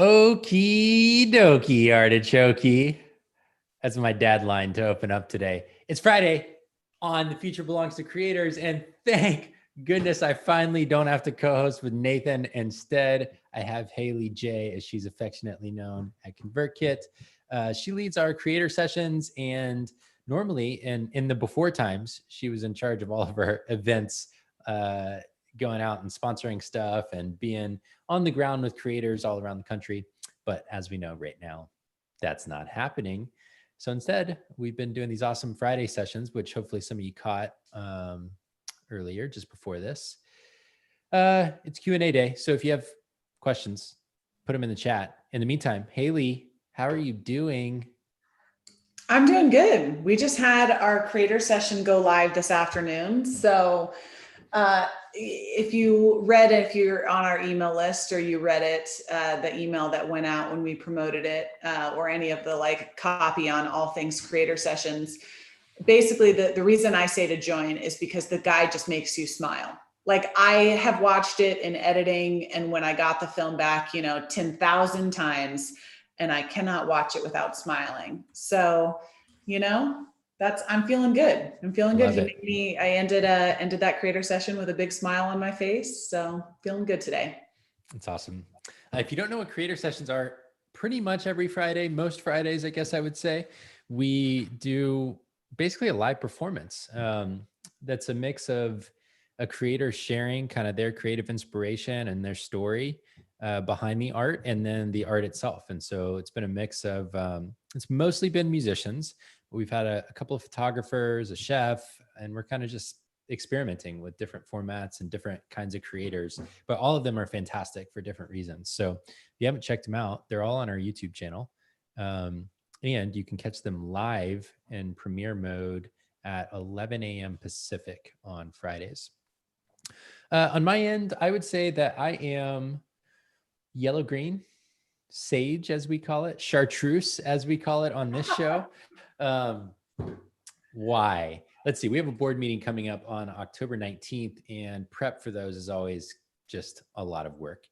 Okie dokie, artichoke. That's my dad line to open up today. It's Friday on The Future Belongs to Creators, and thank goodness I finally don't have to co-host with Nathan. Instead, I have Haley J, as she's affectionately known at ConvertKit. She leads our creator sessions, and normally in the before times, she was in charge of all of our events, going out and sponsoring stuff and being on the ground with creators all around the country. But as we know right now, that's not happening. So instead, we've been doing these awesome Friday sessions, which hopefully some of you caught earlier, just before this. It's Q&A day. So if you have questions, put them in the chat. In the meantime, Haley, how are you doing? I'm doing good. We just had our creator session go live this afternoon. So if you're on our email list or you read it, the email that went out when we promoted it, or any of the copy on all things creator sessions, basically the reason I say to join is because the guy just makes you smile. Like, I have watched it in editing, and when I got the film back, 10,000 times, and I cannot watch it without smiling. So, I'm feeling good. I'm feeling good. I ended that creator session with a big smile on my face. So feeling good today. That's awesome. If you don't know what creator sessions are, pretty much every Friday, most Fridays, I guess I would say, we do basically a live performance. That's a mix of a creator sharing kind of their creative inspiration and their story behind the art, and then the art itself. And so it's been a mix of, it's mostly been musicians. We've had a couple of photographers, a chef, and we're kind of just experimenting with different formats and different kinds of creators, but all of them are fantastic for different reasons. So if you haven't checked them out, they're all on our YouTube channel. And you can catch them live in premiere mode at 11 a.m. Pacific on Fridays. On my end, I would say that I am yellow-green, sage, as we call it, chartreuse, as we call it on this show. Why? Let's see. We have a board meeting coming up on October 19th, and prep for those is always just a lot of work.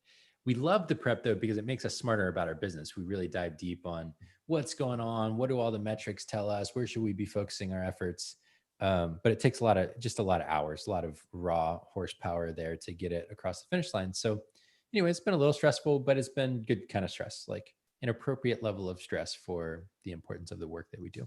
We love the prep, though, because it makes us smarter about our business. We really dive deep on what's going on. What do all the metrics tell us? Where should we be focusing our efforts? But it takes a lot of hours, a lot of raw horsepower there to get it across the finish line. So anyway, it's been a little stressful, but it's been good kind of stress, like an appropriate level of stress for the importance of the work that we do.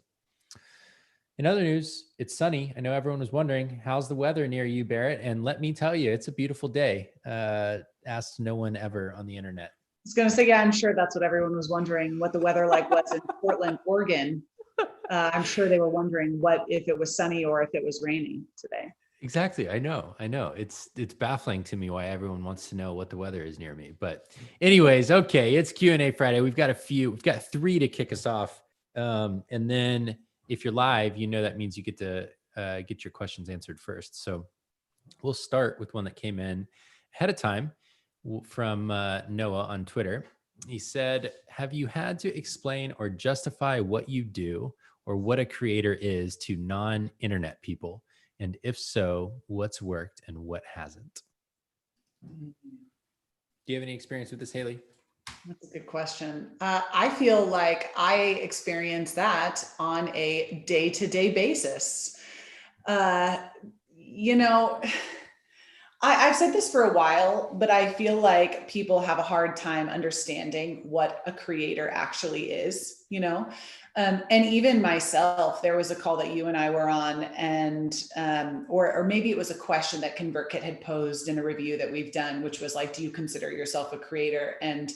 In other news, it's sunny. I know everyone was wondering, how's the weather near you, Barrett? And let me tell you, it's a beautiful day. Asked no one ever on the internet. I was going to say, yeah, I'm sure that's what everyone was wondering, what the weather was in Portland, Oregon. I'm sure they were wondering if it was sunny or if it was raining today. Exactly. I know. It's baffling to me why everyone wants to know what the weather is near me. But anyways, okay, it's Q&A Friday. We've got 3 to kick us off. And then if you're live, that means you get to get your questions answered first. So we'll start with one that came in ahead of time from Noah on Twitter. He said, have you had to explain or justify what you do or what a creator is to non-internet people? And if so, what's worked and what hasn't? Do you have any experience with this, Haley? That's a good question. I feel like I experience that on a day-to-day basis. I've said this for a while, but I feel like people have a hard time understanding what a creator actually is, and even myself. There was a call that you and I were on, and or maybe it was a question that ConvertKit had posed in a review that we've done, which was like, do you consider yourself a creator? And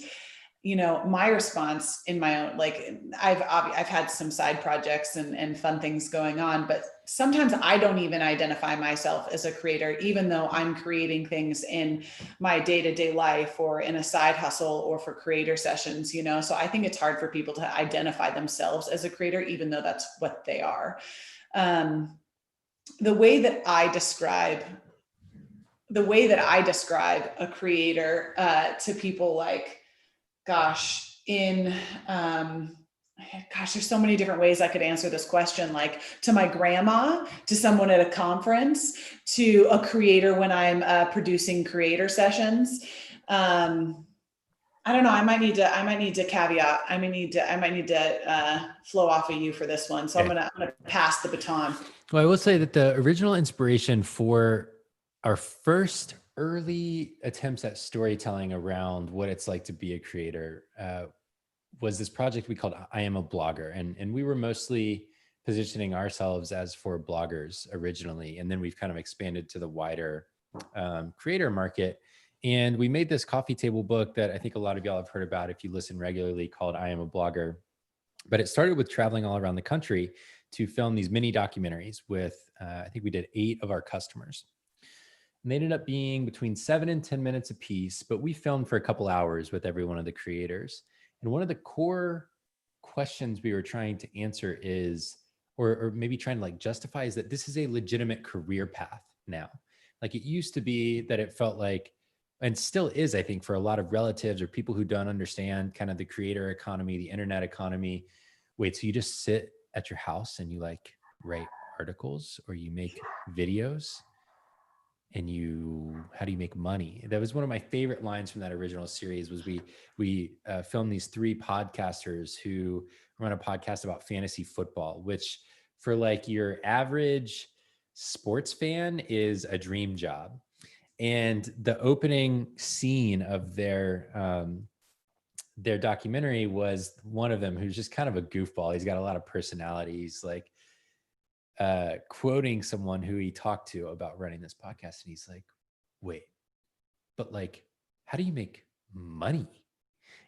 my response in my own, I've had some side projects and fun things going on, but sometimes I don't even identify myself as a creator, even though I'm creating things in my day-to-day life or in a side hustle or for creator sessions, so I think it's hard for people to identify themselves as a creator, even though that's what they are. The way that I describe a creator to people, there's so many different ways I could answer this question, like to my grandma, to someone at a conference, to a creator when I'm producing creator sessions. I don't know. I might need to caveat. I might need to flow off of you for this one. So Okay. I'm gonna pass the baton. Well, I will say that the original inspiration for our first early attempts at storytelling around what it's like to be a creator was this project we called I Am a Blogger. And we were mostly positioning ourselves as for bloggers originally. And then we've kind of expanded to the wider creator market. And we made this coffee table book that I think a lot of y'all have heard about if you listen regularly, called I Am a Blogger. But it started with traveling all around the country to film these mini documentaries with, I think we did 8 of our customers. And they ended up being between 7 and 10 minutes a piece, but we filmed for a couple hours with every one of the creators. And one of the core questions we were trying to answer is, or maybe trying to like justify, is that this is a legitimate career path now. Like it used to be that it felt like, and still is, I think, for a lot of relatives or people who don't understand kind of the creator economy, the internet economy. Wait, so you just sit at your house and you like write articles or you make videos and how do you make money? That was one of my favorite lines from that original series. Was we filmed these 3 podcasters who run a podcast about fantasy football, which for like your average sports fan is a dream job. And the opening scene of their documentary was one of them who's just kind of a goofball. He's got a lot of personality. He's like quoting someone who he talked to about running this podcast. And he's like, wait, but like, how do you make money?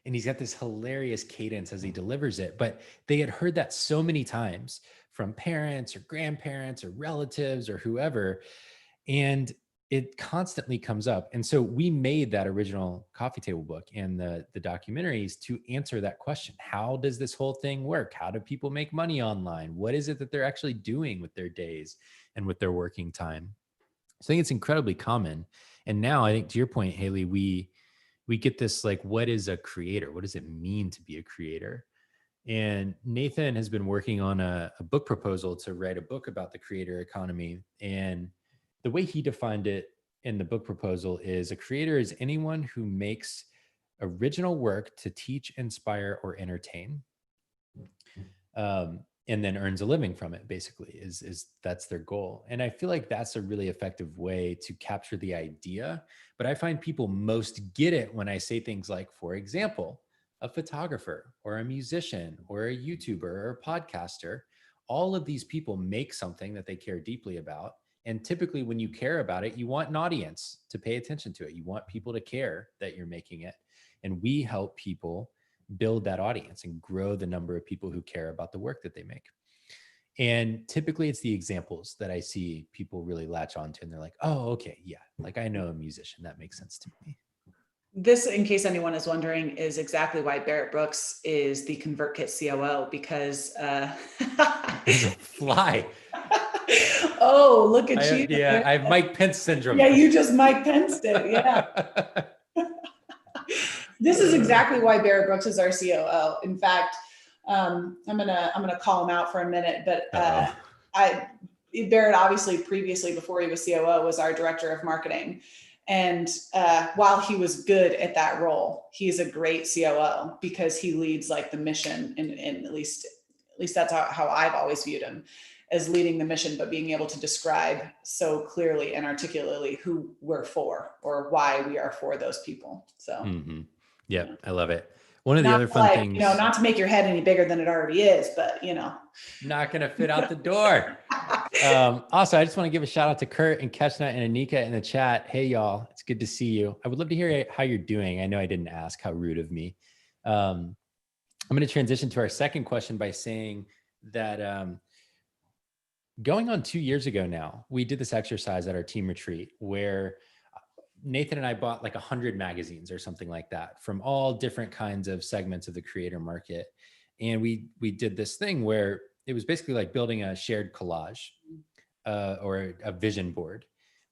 And he's got this hilarious cadence as he delivers it. But they had heard that so many times from parents or grandparents or relatives or whoever. And it constantly comes up. And so we made that original coffee table book and the documentaries to answer that question. How does this whole thing work? How do people make money online? What is it that they're actually doing with their days and with their working time? So I think it's incredibly common. And now I think to your point, Haley, we get this like, what is a creator? What does it mean to be a creator? And Nathan has been working on a book proposal to write a book about the creator economy. And the way he defined it in the book proposal is a creator is anyone who makes original work to teach, inspire, or entertain, and then earns a living from it. Basically, is that's their goal. And I feel like that's a really effective way to capture the idea. But I find people most get it when I say things like, for example, a photographer or a musician or a YouTuber or a podcaster. All of these people make something that they care deeply about. And typically when you care about it, you want an audience to pay attention to it. You want people to care that you're making it. And we help people build that audience and grow the number of people who care about the work that they make. And typically it's the examples that I see people really latch onto. And they're like, oh, okay, yeah, like I know a musician. That makes sense to me. This, in case anyone is wondering, is exactly why Barrett Brooks is the ConvertKit COO, because There's a fly. Oh, look at you. Yeah, I have Mike Pence syndrome. Yeah, you just Mike Pence it. Yeah. This is exactly why Barrett Brooks is our COO. In fact, I'm gonna call him out for a minute, but Barrett obviously previously, before he was COO, was our director of marketing. And while he was good at that role, he's a great COO because he leads like the mission, and at least that's how I've always viewed him, as leading the mission, but being able to describe so clearly and articulately who we're for or why we are for those people. So, yeah, I love it. One of the other fun things, not to make your head any bigger than it already is, but not going to fit out the door. Also, I just want to give a shout out to Kurt and Keshna and Anika in the chat. Hey, y'all, it's good to see you. I would love to hear how you're doing. I know I didn't ask. How rude of me. I'm going to transition to our second question by saying that going on 2 years ago now, we did this exercise at our team retreat where Nathan and I bought like 100 magazines or something like that from all different kinds of segments of the creator market. And we did this thing where it was basically like building a shared collage or a vision board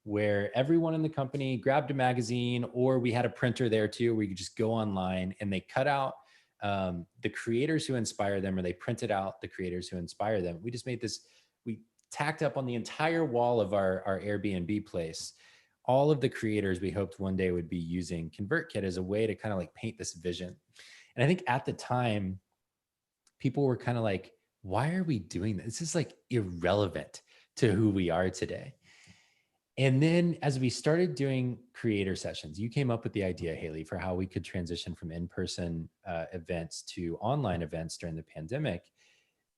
where everyone in the company grabbed a magazine, or we had a printer there too, where you could just go online and they cut out the creators who inspire them, or they printed out the creators who inspire them. We just made this, we tacked up on the entire wall of our Airbnb place all of the creators we hoped one day would be using ConvertKit as a way to kind of like paint this vision. And I think at the time, people were kind of like, why are we doing this? This is like irrelevant to who we are today. And then as we started doing creator sessions, you came up with the idea, Haley, for how we could transition from in-person events to online events during the pandemic.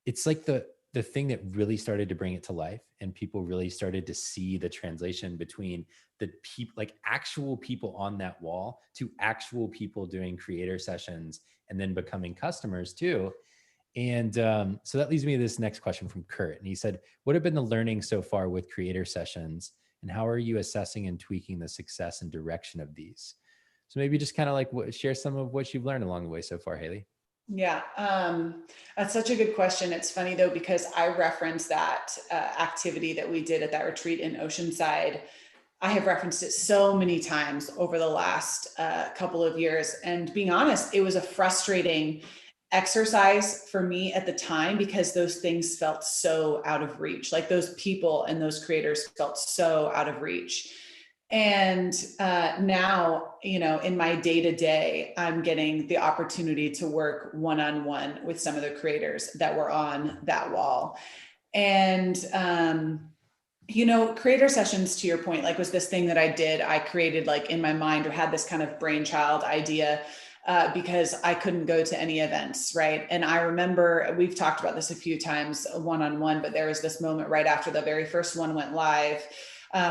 It's like the thing that really started to bring it to life, and people really started to see the translation between the people, like actual people on that wall, to actual people doing creator sessions and then becoming customers too. And so that leads me to this next question from Kurt. And he said, what have been the learning so far with creator sessions, and how are you assessing and tweaking the success and direction of these? So maybe just kind of like share some of what you've learned along the way so far, Haley. Yeah, that's such a good question. It's funny though, because I referenced that activity that we did at that retreat in Oceanside. I have referenced it so many times over the last couple of years. And being honest, it was a frustrating exercise for me at the time because those things felt so out of reach. Like those people and those creators felt so out of reach. And now, in my day to day, I'm getting the opportunity to work one on one with some of the creators that were on that wall. And, creator sessions, to your point, like was this thing that I created like in my mind, or had this kind of brainchild idea because I couldn't go to any events, right? And I remember we've talked about this a few times one-on-one, but there was this moment right after the very first one went live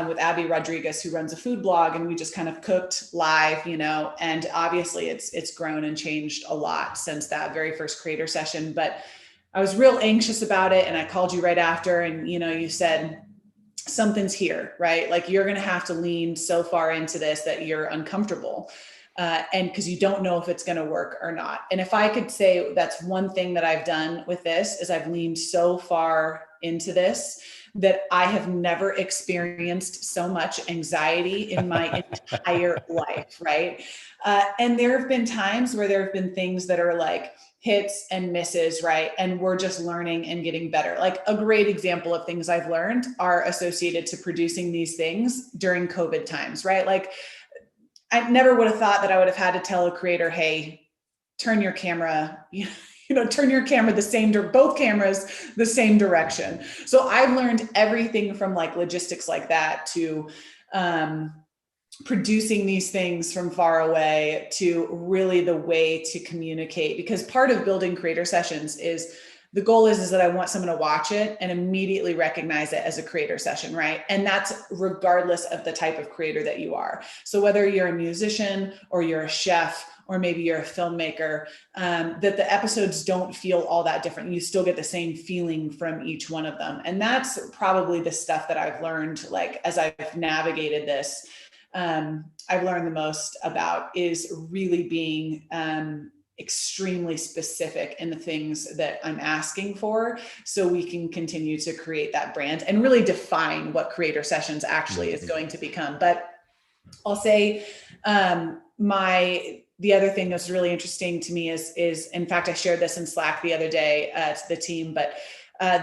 with Abby Rodriguez, who runs a food blog, and we just kind of cooked live, and obviously it's grown and changed a lot since that very first creator session. But I was real anxious about it, and I called you right after, and you said, something's here, right? Like you're going to have to lean so far into this that you're uncomfortable. And because you don't know if it's going to work or not. And if I could say that's one thing that I've done with this, is I've leaned so far into this that I have never experienced so much anxiety in my entire life, right? And there have been times where there have been things that are like hits and misses, right? And we're just learning and getting better. Like a great example of things I've learned are associated to producing these things during COVID times, right? Like I never would have thought that I would have had to tell a creator, hey, turn your camera, turn your camera both cameras the same direction. So I've learned everything from like logistics like that to producing these things from far away to really the way to communicate. Because part of building creator sessions is the goal is that I want someone to watch it and immediately recognize it as a creator session, right? And that's regardless of the type of creator that you are. So whether you're a musician or you're a chef, or maybe you're a filmmaker, that the episodes don't feel all that different. You still get the same feeling from each one of them. And that's probably the stuff that I've learned, like as I've navigated this, I've learned the most about is really being extremely specific in the things that I'm asking for, so we can continue to create that brand and really define what creator sessions actually is going to become. But I'll say the other thing that's really interesting to me is in fact, I shared this in Slack the other day to the team, but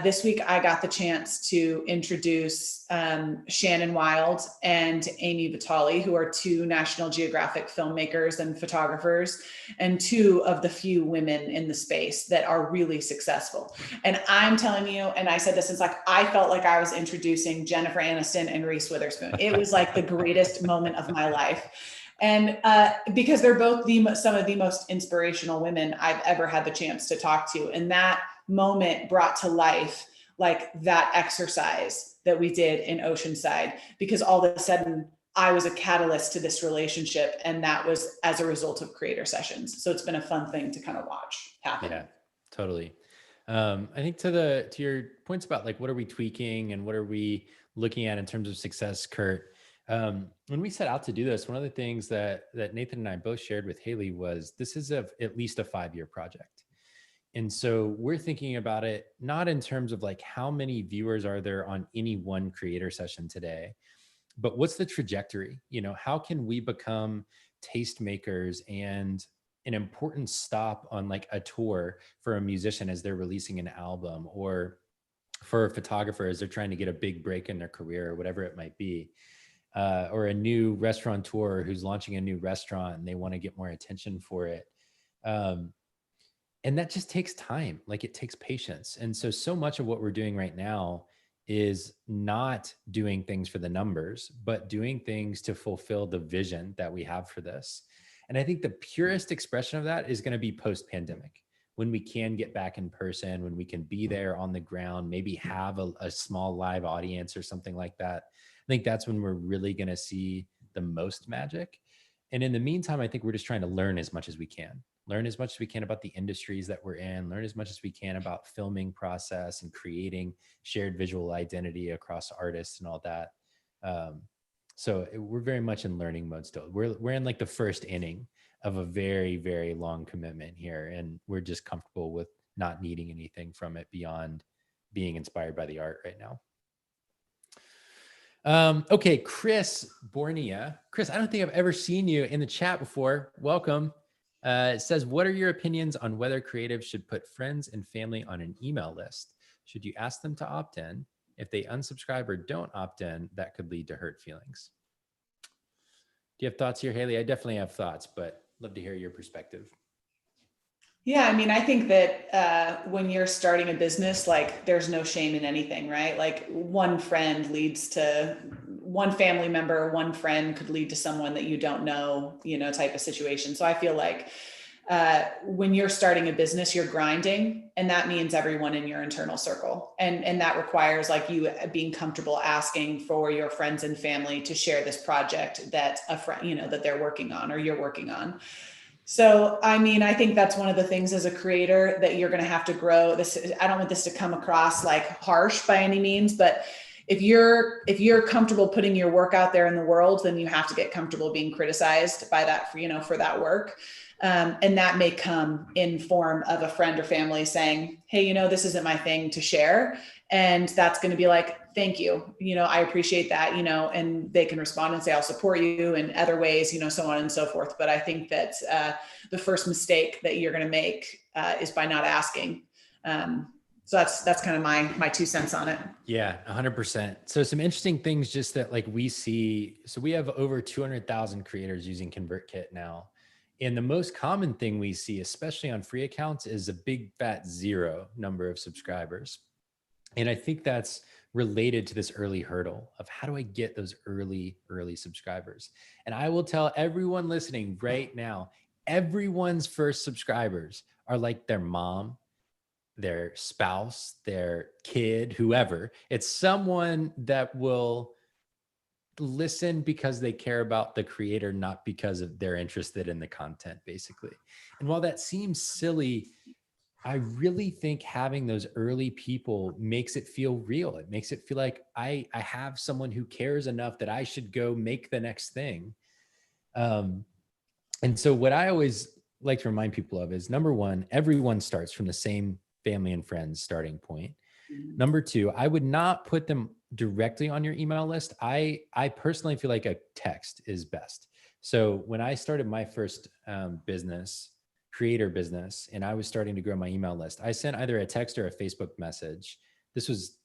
this week I got the chance to introduce Shannon Wild and Amy Vitale, who are two National Geographic filmmakers and photographers, and two of the few women in the space that are really successful. And I'm telling you, and I said this, it's like, I felt like I was introducing Jennifer Aniston and Reese Witherspoon. It was like the greatest moment of my life. And because they're both some of the most inspirational women I've ever had the chance to talk to. And that moment brought to life like that exercise that we did in Oceanside, because all of a sudden I was a catalyst to this relationship, and that was as a result of creator sessions. So it's been a fun thing to kind of watch happen. Yeah, totally. I think to your points about like what are we tweaking and what are we looking at in terms of success, Kurt. When we set out to do this, one of the things that Nathan and I both shared with Haley was this is at least a 5-year project. And so we're thinking about it not in terms of like how many viewers are there on any one creator session today, but what's the trajectory? How can we become tastemakers and an important stop on like a tour for a musician as they're releasing an album, or for a photographer as they're trying to get a big break in their career, or whatever it might be. or a new restaurateur who's launching a new restaurant and they want to get more attention for it. And that just takes time. Like it takes patience. And so much of what we're doing right now is not doing things for the numbers, but doing things to fulfill the vision that we have for this. And I think the purest expression of that is going to be post-pandemic, when we can get back in person, when we can be there on the ground, maybe have a small live audience or something like that. I think that's when we're really going to see the most magic. And in the meantime, I think we're just trying to learn as much as we can. Learn as much as we can about the industries that we're in, learn as much as we can about filming process and creating shared visual identity across artists and all that. We're very much in learning mode still. We're in like the first inning of a very, very long commitment here. And we're just comfortable with not needing anything from it beyond being inspired by the art right now. Okay, Chris Bornia. Chris, I don't think I've ever seen you in the chat before. Welcome. It says, what are your opinions on whether creatives should put friends and family on an email list? Should you ask them to opt in? If they unsubscribe or don't opt in, that could lead to hurt feelings. Do you have thoughts here, Haley? I definitely have thoughts, but love to hear your perspective. Yeah, I mean, I think that when you're starting a business, like there's no shame in anything, right? Like one friend leads to one family member, one friend could lead to someone that you don't know, type of situation. So I feel like when you're starting a business, you're grinding, and that means everyone in your internal circle. And that requires like you being comfortable asking for your friends and family to share this project that a friend, that they're working on or you're working on. So, I mean, I think that's one of the things as a creator that you're going to have to grow. I don't want this to come across like harsh by any means, but if you're comfortable putting your work out there in the world, then you have to get comfortable being criticized by that, for that work. And that may come in form of a friend or family saying, hey, this isn't my thing to share. And that's going to be like, thank you. I appreciate that, and they can respond and say, I'll support you in other ways, so on and so forth. But I think that the first mistake that you're going to make is by not asking. So that's kind of my 2 cents on it. Yeah, 100%. So some interesting things just that like we see. So we have over 200,000 creators using ConvertKit now. And the most common thing we see, especially on free accounts, is a big fat 0 number of subscribers. And I think that's related to this early hurdle of how do I get those early subscribers? And I will tell everyone listening right now, everyone's first subscribers are like their mom, their spouse, their kid, whoever. It's someone that will listen because they care about the creator, not because of they're interested in the content, basically. And while that seems silly, I really think having those early people makes it feel real. It makes it feel like I have someone who cares enough that I should go make the next thing. And so what I always like to remind people of is, number one, everyone starts from the same family and friends starting point. Number two, I would not put them directly on your email list. I personally feel like a text is best. So when I started my first creator business, and I was starting to grow my email list, I sent either a text or a Facebook message. This was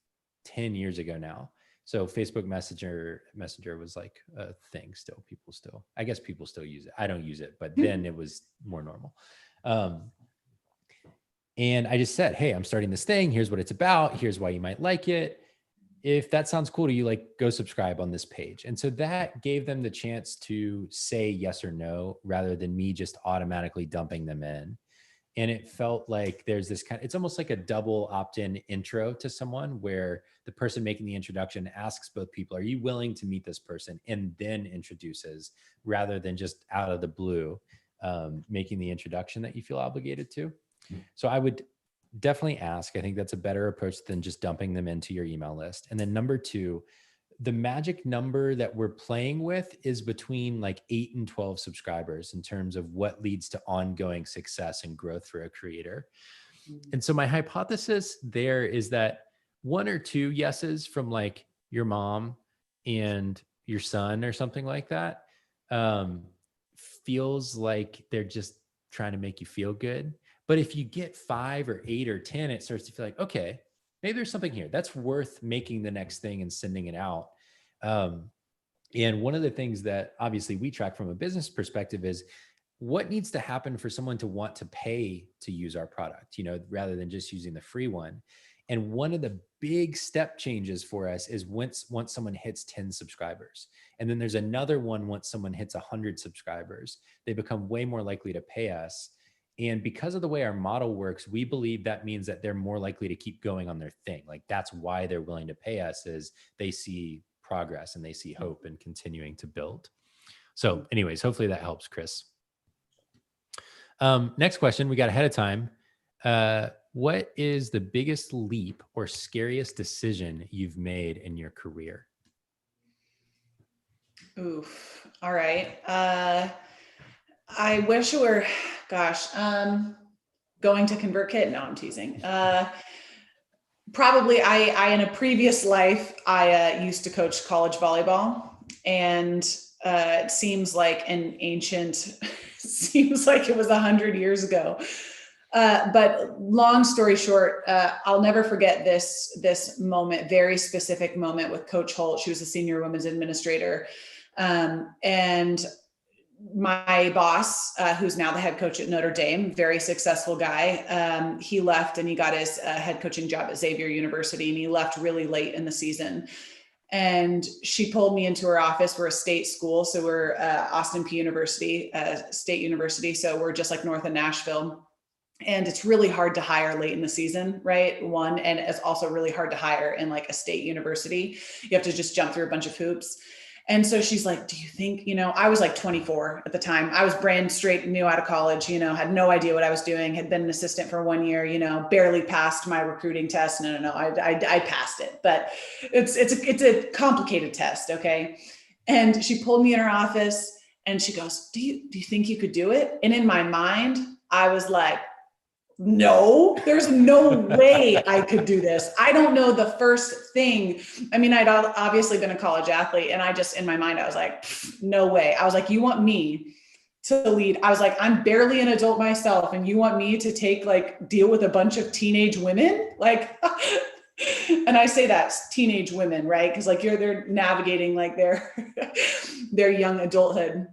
10 years ago now. So Facebook Messenger was like a thing still. I guess people still use it. I don't use it, but then it was more normal. And I just said, hey, I'm starting this thing. Here's what it's about. Here's why you might like it. If that sounds cool to you, like, go subscribe on this page. And so that gave them the chance to say yes or no, rather than me just automatically dumping them in. And it felt like there's this it's almost like a double opt-in intro to someone, where the person making the introduction asks both people, are you willing to meet this person? And then introduces, rather than just out of the blue, making the introduction that you feel obligated to. So I would definitely ask. I think that's a better approach than just dumping them into your email list. And then number two, the magic number that we're playing with is between like 8 and 12 subscribers in terms of what leads to ongoing success and growth for a creator. And so my hypothesis there is that 1 or 2 yeses from like your mom and your son or something like that feels like they're just trying to make you feel good. But if you get 5 or 8 or 10, it starts to feel like, okay, maybe there's something here that's worth making the next thing and sending it out. And one of the things that obviously we track from a business perspective is what needs to happen for someone to want to pay to use our product, rather than just using the free one. And one of the big step changes for us is once someone hits 10 subscribers. And then there's another one once someone hits 100 subscribers, they become way more likely to pay us. And because of the way our model works, we believe that means that they're more likely to keep going on their thing. Like that's why they're willing to pay us, is they see progress and they see hope and continuing to build. So anyways, hopefully that helps, Chris. Next question we got ahead of time. What is the biggest leap or scariest decision you've made in your career? Oof. All right. I wish it were, going to ConvertKit. No, I'm teasing. Probably in a previous life, I used to coach college volleyball, and it seems like seems like it was 100 years ago. But long story short, I'll never forget this moment, very specific moment with Coach Holt. She was a senior women's administrator. And my boss, who's now the head coach at Notre Dame, very successful guy. He left and he got his head coaching job at Xavier University, and he left really late in the season. And she pulled me into her office. We're a state school. So we're Austin P University, state university. So we're just like north of Nashville. And it's really hard to hire late in the season, right? One, and it's also really hard to hire in like a state university. You have to just jump through a bunch of hoops. And so she's like, do you think, I was like 24 at the time. I was brand straight new out of college, had no idea what I was doing, had been an assistant for 1 year, barely passed my recruiting test. No, I passed it, but it's a complicated test. Okay. And she pulled me in her office and she goes, do you think you could do it? And in my mind, I was like, no, there's no way I could do this. I don't know the first thing. I mean, I'd obviously been a college athlete, and I just, in my mind, I was like, no way. I was like, you want me to lead? I was like, I'm barely an adult myself, and you want me to deal with a bunch of teenage women? Like, and I say that's teenage women, right? Because like they're navigating like their young adulthood.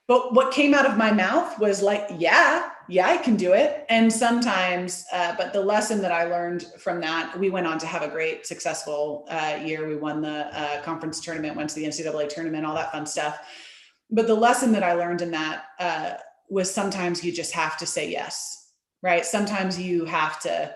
But what came out of my mouth was like, yeah, I can do it. And sometimes, but the lesson that I learned from that, we went on to have a great, successful year. We won the conference tournament, went to the NCAA tournament, all that fun stuff. But the lesson that I learned in that was sometimes you just have to say yes, right? Sometimes you have to,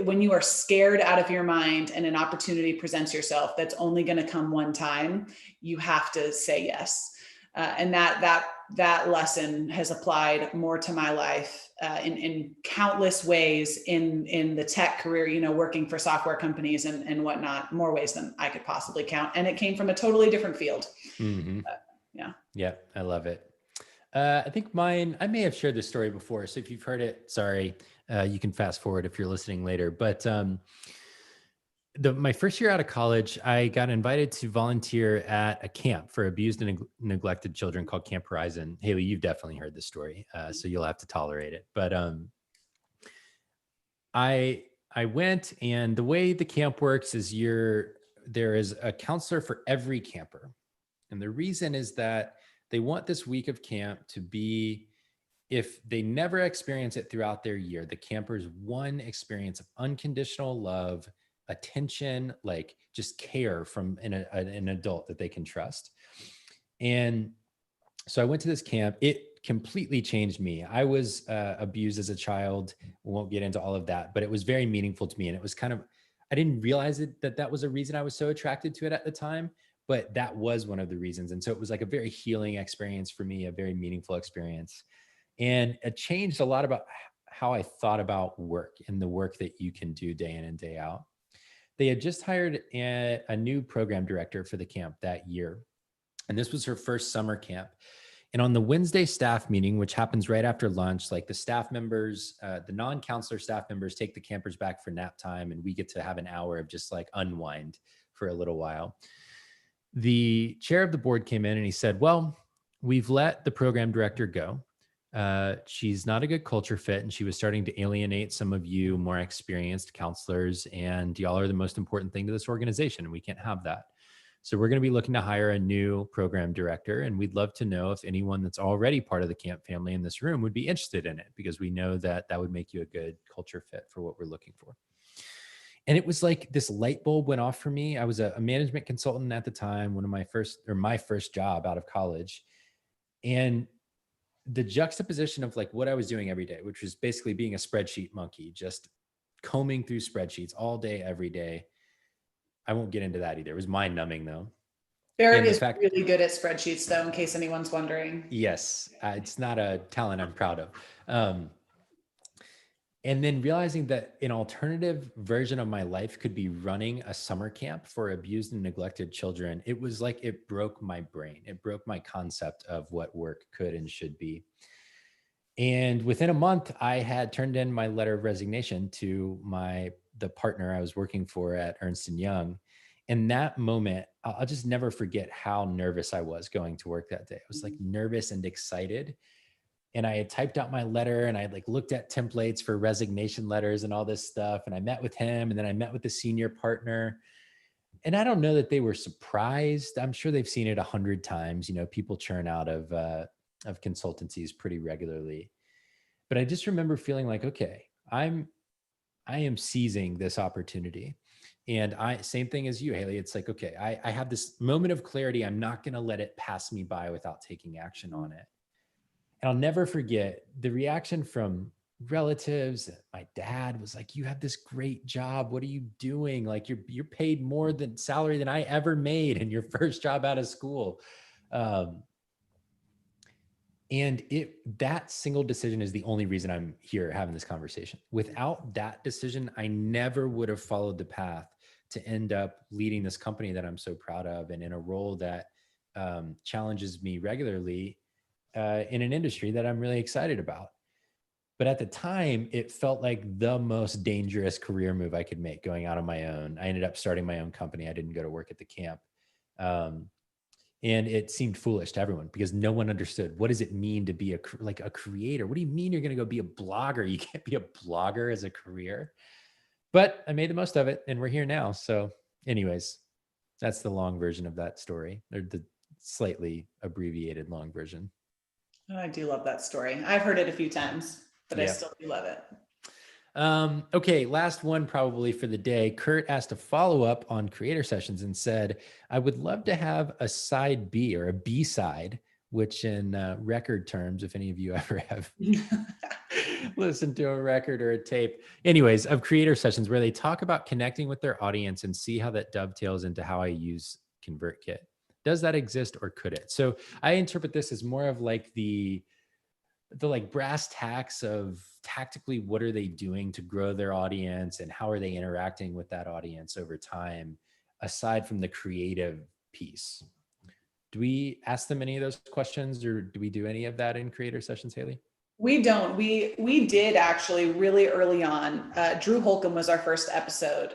when you are scared out of your mind and an opportunity presents yourself that's only going to come one time, you have to say yes. And that lesson has applied more to my life in countless ways in the tech career, working for software companies and whatnot, more ways than I could possibly count. And it came from a totally different field. Mm-hmm. Yeah. Yeah, I love it. I think mine, I may have shared this story before. So if you've heard it, sorry, you can fast forward if you're listening later. But my first year out of college, I got invited to volunteer at a camp for abused and neglected children called Camp Horizon. Haley, you've definitely heard this story, so you'll have to tolerate it. But I went, and the way the camp works is there is a counselor for every camper. And the reason is that they want this week of camp to be, if they never experience it throughout their year, the campers one experience of unconditional love, attention, like just care from an adult that they can trust. And so I went to this camp. It completely changed me. I was abused as a child. We won't get into all of that, but it was very meaningful to me. And it was kind of, I didn't realize that was a reason I was so attracted to it at the time, but that was one of the reasons. And so it was like a very healing experience for me, a very meaningful experience. And it changed a lot about how I thought about work and the work that you can do day in and day out. They had just hired a new program director for the camp that year. And this was her first summer camp. And on the Wednesday staff meeting, which happens right after lunch, like the staff members, the non-counselor staff members take the campers back for nap time, and we get to have an hour of just like unwind for a little while. The chair of the board came in and he said, well, we've let the program director go. she's not a good culture fit, and she was starting to alienate some of you more experienced counselors, and y'all are the most important thing to this organization, and we can't have that. So we're going to be looking to hire a new program director, and we'd love to know if anyone that's already part of the camp family in this room would be interested in it, because we know that that would make you a good culture fit for what we're looking for. And it was like this light bulb went off for me. I was a management consultant at the time, my first job out of college. And the juxtaposition of like what I was doing every day, which was basically being a spreadsheet monkey, just combing through spreadsheets all day, every day. I won't get into that either. It was mind numbing though. Barrett And the is fact, really good at spreadsheets, though, in case anyone's wondering. yes, it's not a talent I'm proud of. And then realizing that an alternative version of my life could be running a summer camp for abused and neglected children. It was like, it broke my brain. It broke my concept of what work could and should be. And within a month, I had turned in my letter of resignation to the partner I was working for at Ernst & Young. In that moment, I'll just never forget how nervous I was going to work that day. I was like nervous and excited. And I had typed out my letter, and I had like looked at templates for resignation letters and all this stuff. And I met with him, and then I met with the senior partner. And I don't know that they were surprised. I'm sure they've seen it 100 times. You know, people churn out of consultancies pretty regularly. But I just remember feeling like, okay, I am seizing this opportunity. And same thing as you, Haley. It's like, okay, I have this moment of clarity. I'm not going to let it pass me by without taking action on it. And I'll never forget the reaction from relatives. My dad was like, "You have this great job. What are you doing? Like you're paid more than salary than I ever made in your first job out of school." And that single decision is the only reason I'm here having this conversation. Without that decision, I never would have followed the path to end up leading this company that I'm so proud of, and in a role that challenges me regularly in an industry that I'm really excited about. But at the time, it felt like the most dangerous career move I could make, going out on my own. I ended up starting my own company. I didn't go to work at the camp. And it seemed foolish to everyone because no one understood, what does it mean to be a creator? What do you mean you're going to go be a blogger? You can't be a blogger as a career. But I made the most of it, and we're here now. So anyways, that's the long version of that story, or the slightly abbreviated long version. Oh, I do love that story. I've heard it a few times, but I still do love it. Okay, last one probably for the day. Kurt asked a follow-up on creator sessions and said, I would love to have a side B or a B side, which in record terms, if any of you ever have listened to a record or a tape, anyways, of creator sessions where they talk about connecting with their audience and see how that dovetails into how I use ConvertKit. Does that exist, or could it? So I interpret this as more of like the like brass tacks of tactically what are they doing to grow their audience, and how are they interacting with that audience over time, aside from the creative piece. Do we ask them any of those questions, or do we do any of that in creator sessions, Haley? We don't. We did actually really early on. Drew Holcomb was our first episode,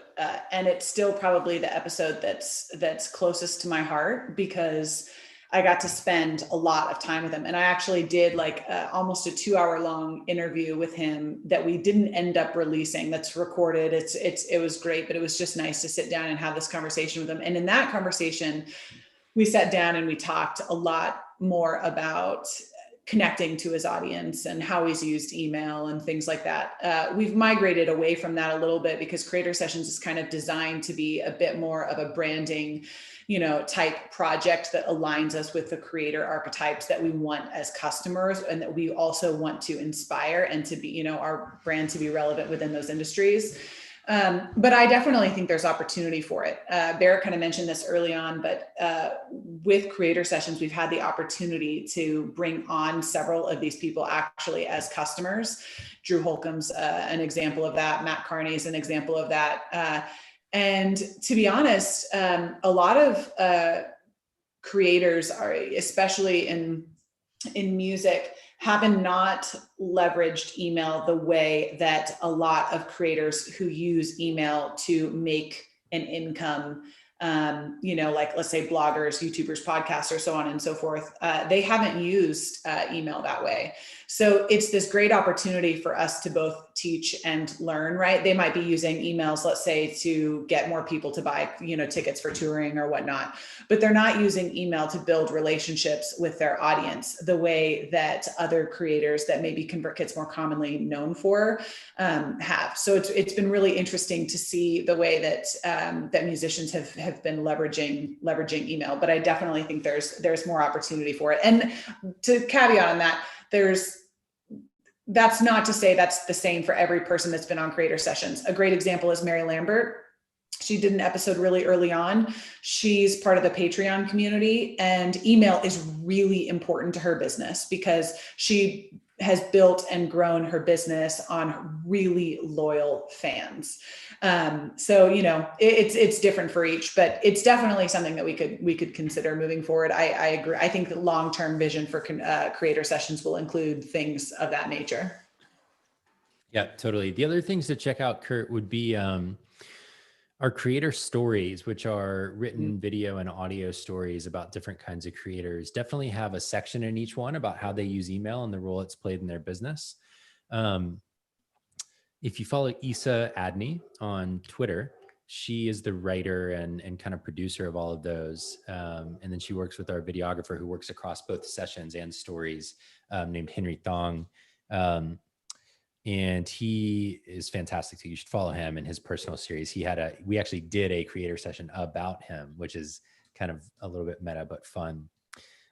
and it's still probably the episode that's closest to my heart, because I got to spend a lot of time with him. And I actually did like almost a 2-hour long interview with him that we didn't end up releasing. That's recorded. It was great, but it was just nice to sit down and have this conversation with him. And in that conversation, we sat down and we talked a lot more about connecting to his audience and how he's used email and things like that. We've migrated away from that a little bit because Creator Sessions is kind of designed to be a bit more of a branding, type project that aligns us with the creator archetypes that we want as customers, and that we also want to inspire and to be, our brand to be relevant within those industries. But I definitely think there's opportunity for it. Barrett kind of mentioned this early on, but with Creator Sessions, we've had the opportunity to bring on several of these people actually as customers. Drew Holcomb's an example of that. Matt Carney is an example of that. And to be honest, a lot of creators are, especially in music, have not leveraged email the way that a lot of creators who use email to make an income, like let's say bloggers, YouTubers, podcasters, so on and so forth. They haven't used email that way. So it's this great opportunity for us to both teach and learn, right? They might be using emails, let's say, to get more people to buy, tickets for touring or whatnot, but they're not using email to build relationships with their audience the way that other creators that maybe ConvertKit's more commonly known for have. So it's been really interesting to see the way that musicians have been leveraging email. But I definitely think there's more opportunity for it. And to caveat on that, that's not to say that's the same for every person that's been on creator sessions. A great example is Mary Lambert. She did an episode really early on. She's part of the Patreon community, and email is really important to her business because she has built and grown her business on really loyal fans. So, it's different for each, but it's definitely something that we could consider moving forward. I agree. I think the long-term vision for creator sessions will include things of that nature. Yeah, totally. The other things to check out, Kurt, would be our creator stories, which are written video and audio stories about different kinds of creators. Definitely have a section in each one about how they use email and the role it's played in their business. If you follow Issa Adney on Twitter, she is the writer and kind of producer of all of those. And then she works with our videographer who works across both sessions and stories, named Henry Thong. And he is fantastic. So you should follow him in his personal series. We actually did a creator session about him, which is kind of a little bit meta, but fun.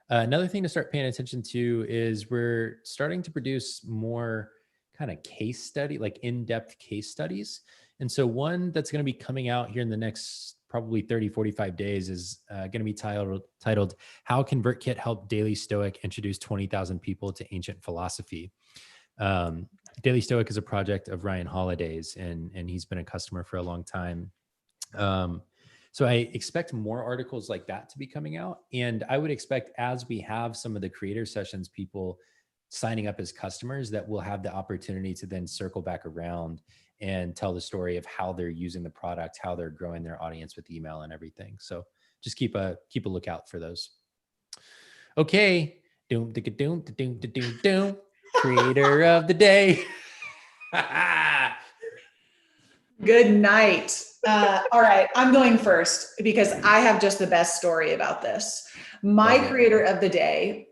Another thing to start paying attention to is we're starting to produce more kind of case study, like in-depth case studies. And so one that's going to be coming out here in the next probably 30, 45 days is going to be titled How ConvertKit Helped Daily Stoic Introduce 20,000 People to Ancient Philosophy. Daily Stoic is a project of Ryan Holiday's, and he's been a customer for a long time. So I expect more articles like that to be coming out. And I would expect, as we have some of the creator sessions people signing up as customers, that we'll have the opportunity to then circle back around and tell the story of how they're using the product, how they're growing their audience with email and everything. So just keep a lookout for those. Okay. Creator of the day. Good night. All right, I'm going first because I have just the best story about this. My creator of the day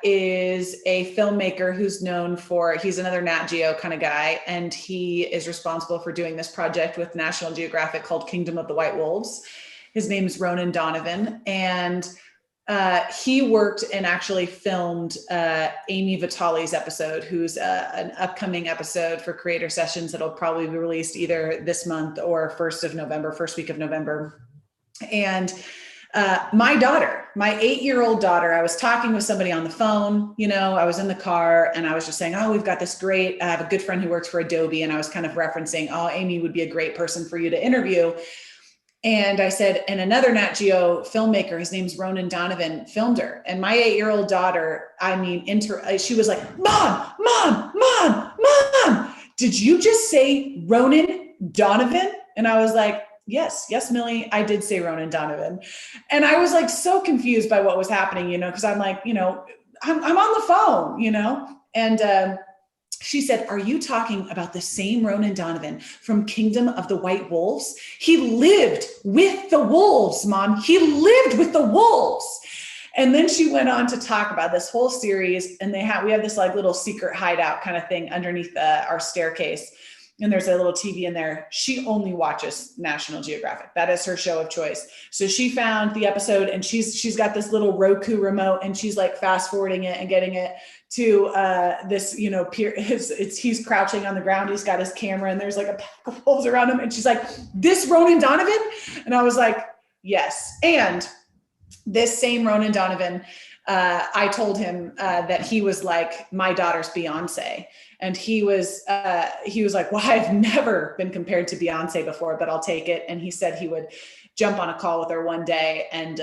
is a filmmaker who's known for, he's another Nat Geo kind of guy, and he is responsible for doing this project with National Geographic called Kingdom of the White Wolves. His name's Ronan Donovan, and he worked and actually filmed Amy Vitale's episode, who's an upcoming episode for creator sessions that'll probably be released either this month or first week of November. And my daughter, my 8-year-old daughter, I was talking with somebody on the phone, I was in the car and I was just saying, we've got this I have a good friend who works for Adobe. And I was kind of referencing, Amy would be a great person for you to interview. And I said, and another Nat Geo filmmaker, his name's Ronan Donovan, filmed her. And my 8-year-old daughter, she was like, Mom, did you just say Ronan Donovan? And I was like, yes, Millie, I did say Ronan Donovan. And I was like, so confused by what was happening, because I'm like, I'm on the phone, and she said, are you talking about the same Ronan Donovan from Kingdom of the White Wolves? He lived with the wolves, Mom. He lived with the wolves. And then she went on to talk about this whole series. And we have this like little secret hideout kind of thing underneath our staircase. And there's a little TV in there. She only watches National Geographic. That is her show of choice. So she found the episode, and she's got this little Roku remote, and she's like fast forwarding it and getting it to this, he's crouching on the ground. He's got his camera, and there's like a pack of wolves around him. And she's like, this Ronan Donovan? And I was like, yes. And this same Ronan Donovan, I told him that he was like my daughter's Beyonce. And he was like, well, I've never been compared to Beyonce before, but I'll take it. And he said he would jump on a call with her one day. And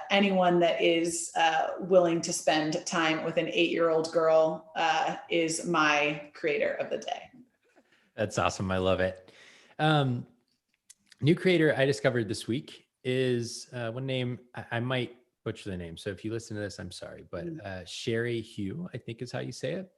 anyone that is willing to spend time with an 8-year-old girl is my creator of the day. That's awesome. I love it. New creator I discovered this week is one name. I might butcher the name. So if you listen to this, I'm sorry, but Sherry Hugh, I think is how you say it.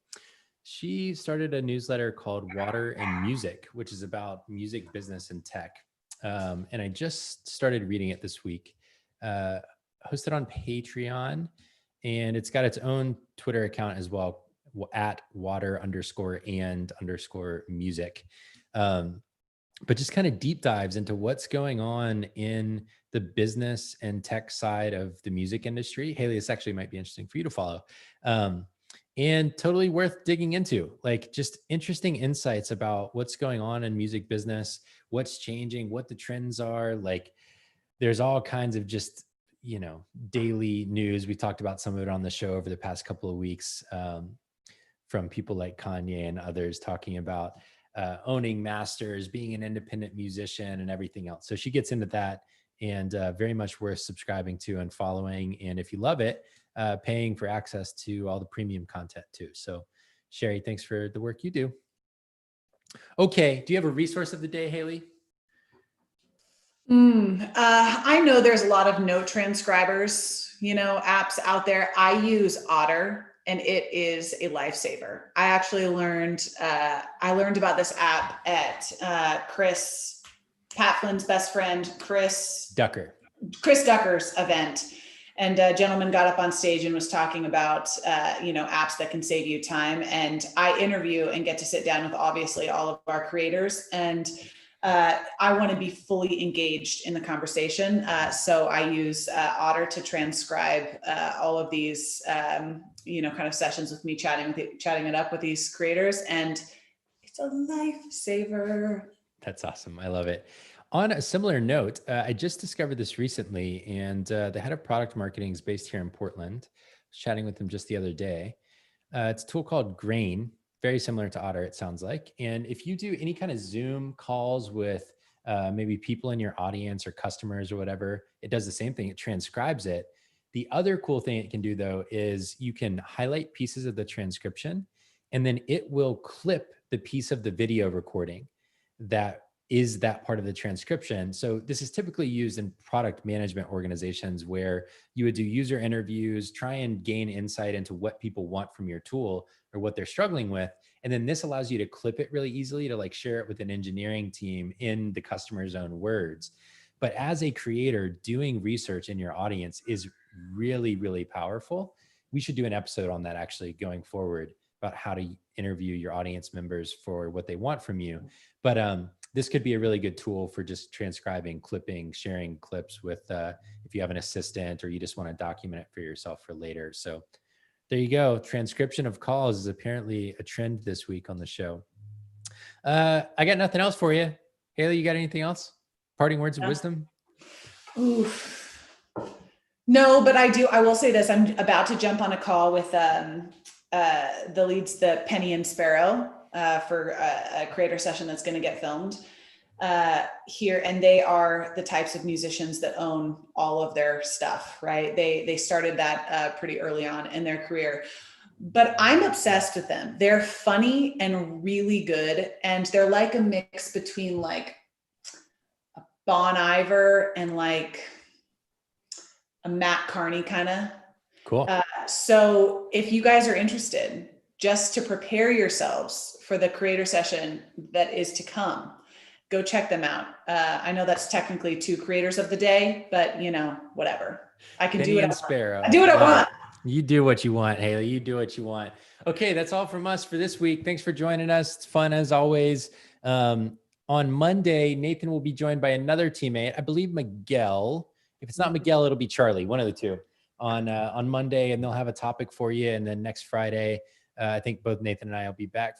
She started a newsletter called Water and Music, which is about music, business, and tech. And I just started reading it this week. Hosted on Patreon, and it's got its own Twitter account as well, at water_and_music. But just kind of deep dives into what's going on in the business and tech side of the music industry. Haley, this actually might be interesting for you to follow. And totally worth digging into, like just interesting insights about what's going on in music business, what's changing, what the trends are. Like there's all kinds of just, daily news. We talked about some of it on the show over the past couple of weeks, from people like Kanye and others talking about owning masters, being an independent musician and everything else. So she gets into that, and very much worth subscribing to and following. And if you love it, paying for access to all the premium content too. So Sherry, thanks for the work you do. Okay. Do you have a resource of the day, Haley? I know there's a lot of note transcribers, apps out there. I use Otter, and it is a lifesaver. I actually learned about this app at Pat Flynn's best friend, Chris Ducker's event. And a gentleman got up on stage and was talking about, apps that can save you time. And I interview and get to sit down with obviously all of our creators. And I want to be fully engaged in the conversation. So I use Otter to transcribe all of these, kind of sessions with me chatting it up with these creators. And it's a lifesaver. That's awesome. I love it. On a similar note, I just discovered this recently, and the head of product marketing is based here in Portland. I was chatting with him just the other day. It's a tool called Grain, very similar to Otter, it sounds like. And if you do any kind of Zoom calls with maybe people in your audience or customers or whatever, it does the same thing. It transcribes it. The other cool thing it can do, though, is you can highlight pieces of the transcription, and then it will clip the piece of the video recording that is that part of the transcription. So this is typically used in product management organizations where you would do user interviews, try and gain insight into what people want from your tool or what they're struggling with. And then this allows you to clip it really easily to like share it with an engineering team in the customer's own words. But as a creator, doing research in your audience is really, really powerful. We should do an episode on that actually going forward about how to interview your audience members for what they want from you. But this could be a really good tool for just transcribing, clipping, sharing clips with if you have an assistant or you just want to document it for yourself for later. So there you go. Transcription of calls is apparently a trend this week on the show. I got nothing else for you. Haley, you got anything else? Parting words of wisdom? Oof. No, but I will say this. I'm about to jump on a call with the Penny and Sparrow for a creator session that's going to get filmed here. And they are the types of musicians that own all of their stuff, right? They started that pretty early on in their career. But I'm obsessed with them. They're funny and really good. And they're like a mix between like a Bon Iver and like a Matt Carney kind of. Cool. So if you guys are interested, just to prepare yourselves for the creator session that is to come, go check them out. I know that's technically 2 creators of the day, but whatever. I can do it. I do what I want. You do what you want, Haley. You do what you want. Okay, that's all from us for this week. Thanks for joining us. It's fun as always. On Monday, Nathan will be joined by another teammate, I believe Miguel. If it's not Miguel, it'll be Charlie, one of the two, on Monday, and they'll have a topic for you. And then next Friday, I think both Nathan and I will be back for